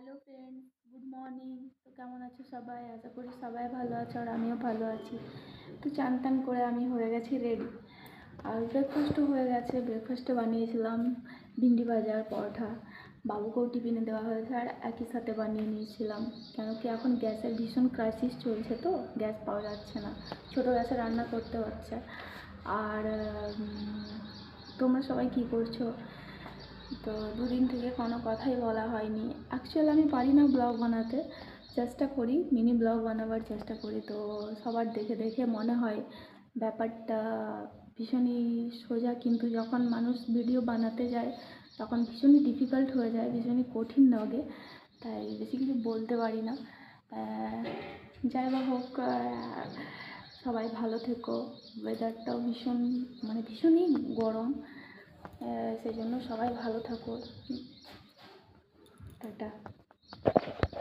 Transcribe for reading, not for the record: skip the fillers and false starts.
Hello friends, good morning. তো কেমন আছো সবাই? আশা করি সবাই ভালো আছো আর আমিও ভালো আছি। তো চান টান করে আমি হয়ে গেছি রেডি, আর ব্রেকফাস্টও হয়ে গেছে। ব্রেকফাস্টে বানিয়েছিলাম ভিন্ডি ভাজা আর পরোটা। বাবুকেও টিফিনে দেওয়া হয়েছে আর একই সাথে বানিয়ে নিয়েছিলাম, কেন কি এখন গ্যাসের ভীষণ ক্রাইসিস চলছে, তো গ্যাস পাওয়া যাচ্ছে না, ছোটো গ্যাসে রান্না করতে হচ্ছে। আর তোমরা সবাই কী করছো? তো দুদিন থেকে কোনো কথাই বলা হয়নি। অ্যাকচুয়ালি আমি পারি না ব্লগ বানাতে, চেষ্টা করি, মিনি ব্লগ বানাবার চেষ্টা করি। তো সবার দেখে দেখে মনে হয় ব্যাপারটা ভীষণই সোজা, কিন্তু যখন মানুষ ভিডিও বানাতে যায় তখন ভীষণই ডিফিকাল্ট হয়ে যায়, ভীষণই কঠিন লাগে, তাই বেশি কিছু বলতে পারি না। যাই বা হোক, সবাই ভালো থেকো। ওয়েদারটাও ভীষণই গরম, সেই জন্য সবাই ভালো থাকো। টাটা।